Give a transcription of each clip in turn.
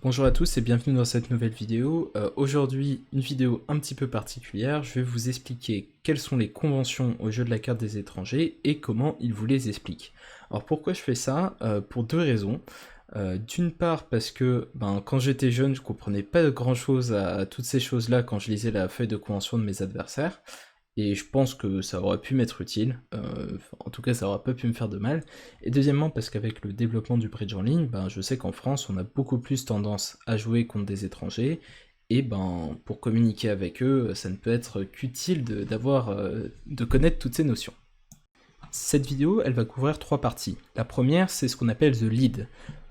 Bonjour à tous et bienvenue dans cette nouvelle vidéo. Aujourd'hui, une vidéo un petit peu particulière. Je vais vous expliquer quelles sont les conventions au jeu de la carte des étrangers et comment ils vous les expliquent. Alors pourquoi je fais ça? Pour deux raisons. D'une part parce que quand j'étais jeune, je comprenais pas grand chose à toutes ces choses-là quand je lisais la feuille de convention de mes adversaires. Et je pense que ça aurait pu m'être utile, en tout cas ça aurait pas pu me faire de mal. Et deuxièmement parce qu'avec le développement du bridge en ligne, je sais qu'en France on a beaucoup plus tendance à jouer contre des étrangers, et pour communiquer avec eux, ça ne peut être qu'utile de connaître toutes ces notions. Cette vidéo, elle va couvrir trois parties. La première, c'est ce qu'on appelle the lead.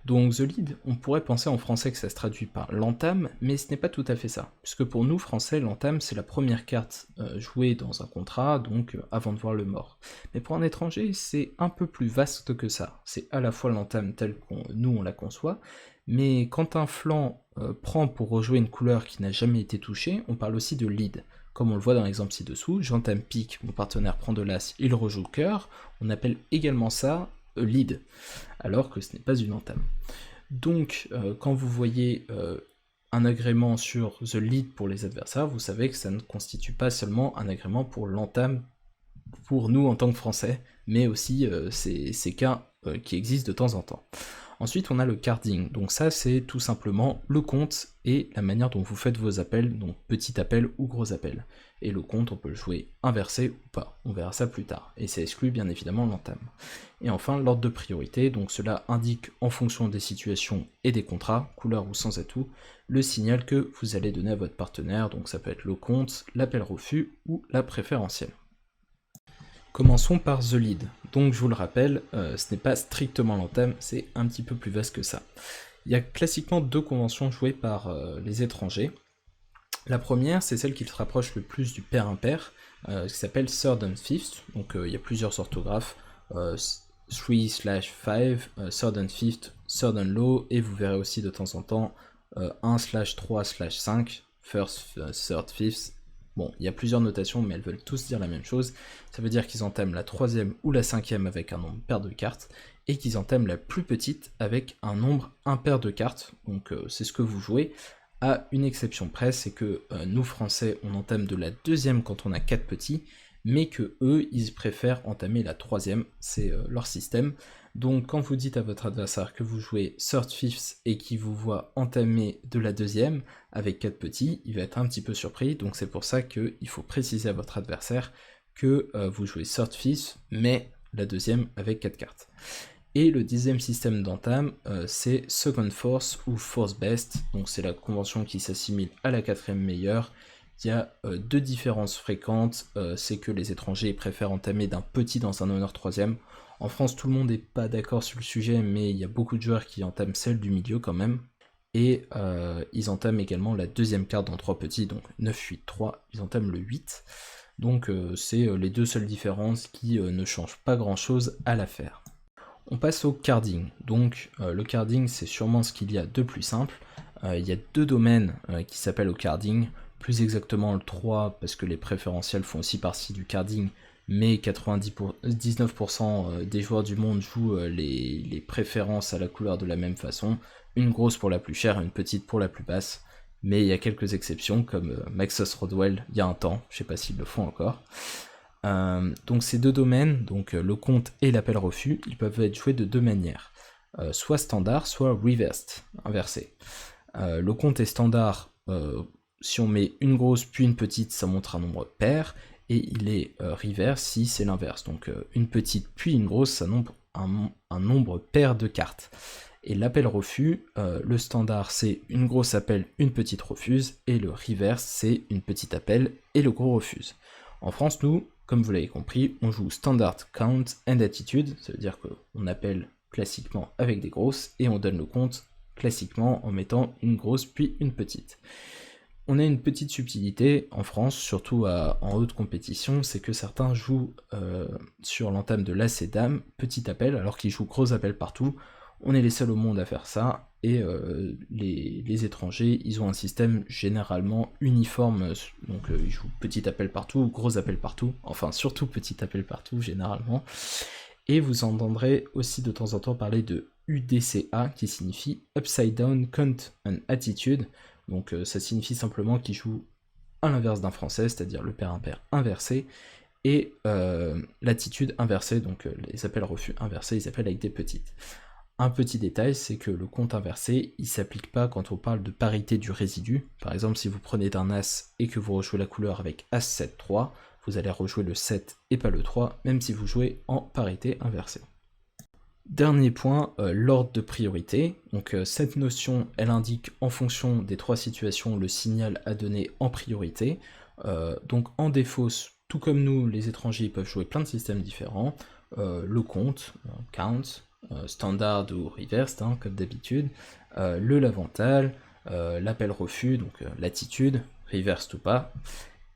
Donc the lead, on pourrait penser en français que ça se traduit par l'entame, mais ce n'est pas tout à fait ça. Puisque pour nous, français, l'entame, c'est la première carte jouée dans un contrat, donc avant de voir le mort. Mais pour un étranger, c'est un peu plus vaste que ça. C'est à la fois l'entame telle qu'on nous on la conçoit, mais quand un flanc prend pour rejouer une couleur qui n'a jamais été touchée, on parle aussi de lead. Comme on le voit dans l'exemple ci-dessous, j'entame pique, mon partenaire prend de l'as, il rejoue cœur, on appelle également ça lead, alors que ce n'est pas une entame. Donc quand vous voyez un agrément sur the lead pour les adversaires, vous savez que ça ne constitue pas seulement un agrément pour l'entame pour nous en tant que Français, mais aussi ces cas qui existent de temps en temps. Ensuite, on a le carding, donc ça c'est tout simplement le compte et la manière dont vous faites vos appels, donc petit appel ou gros appel. Et le compte, on peut le jouer inversé ou pas, on verra ça plus tard, et ça exclut bien évidemment l'entame. Et enfin, l'ordre de priorité, donc cela indique en fonction des situations et des contrats, couleur ou sans atout, le signal que vous allez donner à votre partenaire, donc ça peut être le compte, l'appel refus ou la préférentielle. Commençons par the lead. Donc je vous le rappelle, ce n'est pas strictement l'entame, c'est un petit peu plus vaste que ça. Il y a classiquement deux conventions jouées par les étrangers. La première, c'est celle qui se rapproche le plus du pair impair, qui s'appelle third and fifth, donc il y a plusieurs orthographes, 3/5, third and fifth, third and low, et vous verrez aussi de temps en temps 1/3/5, first, third, fifth. Bon, il y a plusieurs notations, mais elles veulent tous dire la même chose. Ça veut dire qu'ils entament la troisième ou la cinquième avec un nombre pair de cartes, et qu'ils entament la plus petite avec un nombre impair de cartes, donc c'est ce que vous jouez, à une exception près, c'est que nous Français, on entame de la deuxième quand on a 4 petits, mais que eux, ils préfèrent entamer la troisième, c'est leur système. Donc quand vous dites à votre adversaire que vous jouez third fifth et qu'il vous voit entamer de la deuxième avec 4 petits, il va être un petit peu surpris, donc c'est pour ça qu'il faut préciser à votre adversaire que vous jouez third fifth, mais la deuxième avec 4 cartes. Et le dixième système d'entame, c'est second force ou force best, donc c'est la convention qui s'assimile à la quatrième meilleure. Il y a deux différences fréquentes, c'est que les étrangers préfèrent entamer d'un petit dans un honneur troisième. En France, tout le monde n'est pas d'accord sur le sujet, mais il y a beaucoup de joueurs qui entament celle du milieu quand même. Et ils entament également la deuxième carte dans 3 petits, donc 9, 8, 3, ils entament le 8. Donc c'est les deux seules différences qui ne changent pas grand chose à l'affaire. On passe au carding. Donc le carding, c'est sûrement ce qu'il y a de plus simple. Il y a deux domaines qui s'appellent au carding, plus exactement le 3 parce que les préférentiels font aussi partie du carding, mais 99% des joueurs du monde jouent les préférences à la couleur de la même façon, une grosse pour la plus chère et une petite pour la plus basse, mais il y a quelques exceptions comme Maxos Rodwell il y a un temps, je sais pas s'ils le font encore. Donc ces deux domaines, donc le compte et l'appel refus, ils peuvent être joués de deux manières, soit standard, soit reversed, inversé. Le compte est standard, si on met une grosse puis une petite, ça montre un nombre pair, et il est reverse si c'est l'inverse, donc une petite puis une grosse, ça montre un nombre pair de cartes. Et l'appel refus, le standard c'est une grosse appel, une petite refuse, et le reverse c'est une petite appel et le gros refuse. En France, nous, comme vous l'avez compris, on joue standard, count and attitude, ça veut dire qu'on appelle classiquement avec des grosses, et on donne le compte classiquement en mettant une grosse puis une petite. On a une petite subtilité en France, surtout en haute compétition, c'est que certains jouent sur l'entame de l'as et dame, petit appel, alors qu'ils jouent gros appel partout. On est les seuls au monde à faire ça, et les étrangers, ils ont un système généralement uniforme, donc ils jouent petit appel partout, gros appel partout, enfin surtout petit appel partout généralement. Et vous entendrez aussi de temps en temps parler de UDCA qui signifie Upside Down Count and Attitude. Donc ça signifie simplement qu'il joue à l'inverse d'un français, c'est-à-dire le pair impair inversé, et l'attitude inversée, donc les appels refus inversés, ils appellent avec des petites. Un petit détail, c'est que le compte inversé, il s'applique pas quand on parle de parité du résidu. Par exemple, si vous prenez d'un As et que vous rejouez la couleur avec As 7 3, vous allez rejouer le 7 et pas le 3, même si vous jouez en parité inversée. Dernier point, l'ordre de priorité. Donc cette notion, elle indique en fonction des 3 situations le signal à donner en priorité. Donc en défausse, tout comme nous, les étrangers peuvent jouer plein de systèmes différents. Le compte, count, standard ou reversed, hein, comme d'habitude, le lavental, l'appel refus, donc l'attitude, reversed ou pas,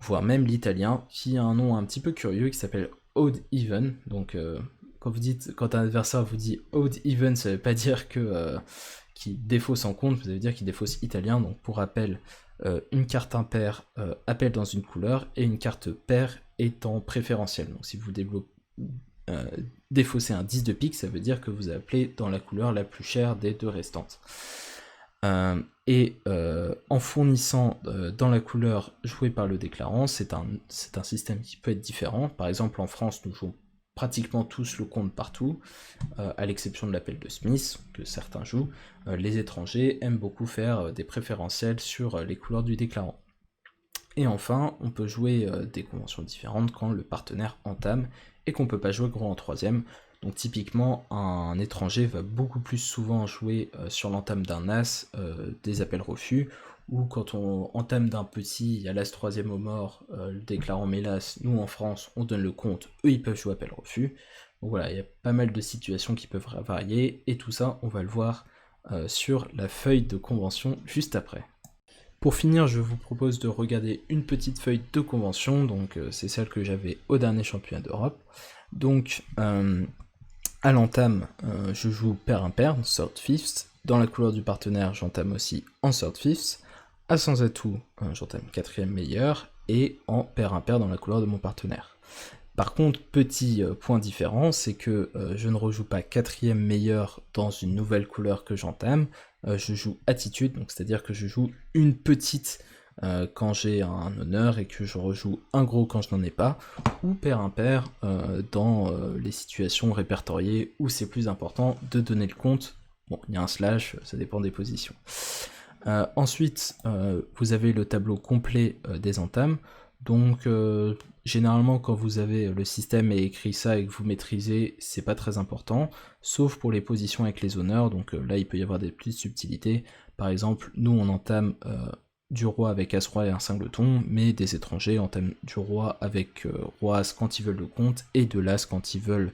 voire même l'italien, qui a un nom un petit peu curieux qui s'appelle odd even. Donc quand un adversaire vous dit odd even, ça veut pas dire que qu'il défausse en compte, ça veut dire qu'il défausse italien. Donc pour rappel, une carte impair appelle dans une couleur et une carte paire est en préférentiel. Donc si vous défaussez un 10 de pique, ça veut dire que vous appelez dans la couleur la plus chère des 2 restantes. En fournissant dans la couleur jouée par le déclarant, c'est un système qui peut être différent. Par exemple, en France, nous jouons pratiquement tous le compte partout, à l'exception de l'appel de Smith, que certains jouent. Les étrangers aiment beaucoup faire des préférentiels sur les couleurs du déclarant. Et enfin, on peut jouer des conventions différentes quand le partenaire entame et qu'on ne peut pas jouer gros en troisième. Donc typiquement, un étranger va beaucoup plus souvent jouer sur l'entame d'un As des appels refus, ou quand on entame d'un petit, il y a l'As troisième au mort, le déclarant met l'As, nous en France, on donne le compte, eux ils peuvent jouer appel refus. Donc voilà, il y a pas mal de situations qui peuvent varier, et tout ça, on va le voir sur la feuille de convention juste après. Pour finir, je vous propose de regarder une petite feuille de convention, donc c'est celle que j'avais au dernier championnat d'Europe. Donc à l'entame, je joue pair impair, third fifth. Dans la couleur du partenaire, j'entame aussi en third fifth. À sans atout, j'entame quatrième meilleur, et en pair impair dans la couleur de mon partenaire. Par contre, petit point différent, c'est que je ne rejoue pas quatrième meilleur dans une nouvelle couleur que j'entame, je joue attitude, donc c'est-à-dire que je joue une petite quand j'ai un honneur et que je rejoue un gros quand je n'en ai pas, ou pair impair dans les situations répertoriées où c'est plus important de donner le compte. Bon, il y a un slash, ça dépend des positions. Ensuite, vous avez le tableau complet des entames. Donc généralement quand vous avez le système et écrit ça et que vous maîtrisez, c'est pas très important, sauf pour les positions avec les honneurs, donc là il peut y avoir des petites subtilités. Par exemple, nous on entame du roi avec As-Roi et un singleton, mais des étrangers entament du roi avec Roi-As quand ils veulent le compte, et de l'As quand ils veulent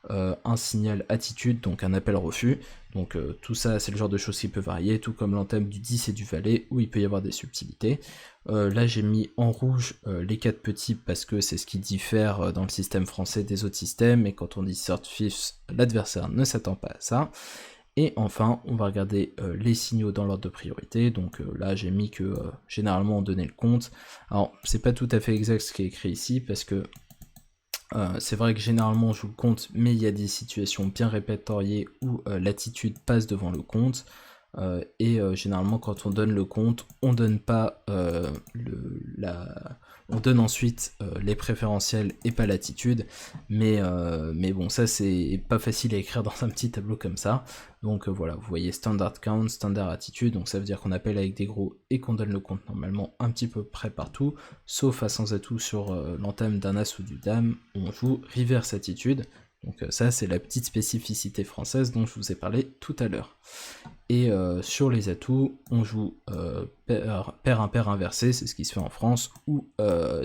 un signal attitude, donc un appel refus. Donc tout ça c'est le genre de choses qui peut varier, tout comme l'entame du 10 et du valet où il peut y avoir des subtilités. Là j'ai mis en rouge les 4 petits parce que c'est ce qui diffère dans le système français des autres systèmes, et quand on dit third fifth, l'adversaire ne s'attend pas à ça. Et enfin on va regarder les signaux dans l'ordre de priorité. Donc là j'ai mis que généralement on donnait le compte. Alors c'est pas tout à fait exact ce qui est écrit ici, parce que c'est vrai que généralement on joue le compte, mais il y a des situations bien répertoriées où l'attitude passe devant le compte, et généralement quand on donne le compte, on donne pas on donne ensuite les préférentiels et pas l'attitude, mais bon, ça c'est pas facile à écrire dans un petit tableau comme ça. Donc voilà, vous voyez standard count, standard attitude, donc ça veut dire qu'on appelle avec des gros et qu'on donne le compte normalement un petit peu près partout, sauf à sans atout sur l'entame d'un As ou du Dame, on joue reverse attitude. Donc ça c'est la petite spécificité française dont je vous ai parlé tout à l'heure. Et sur les atouts, on joue pair impair inversé, c'est ce qui se fait en France, ou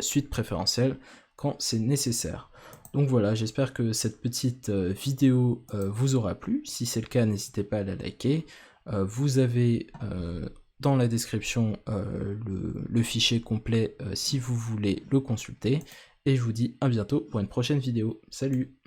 suite préférentielle quand c'est nécessaire. Donc voilà, j'espère que cette petite vidéo vous aura plu. Si c'est le cas, n'hésitez pas à la liker. Vous avez dans la description le fichier complet si vous voulez le consulter. Et je vous dis à bientôt pour une prochaine vidéo. Salut!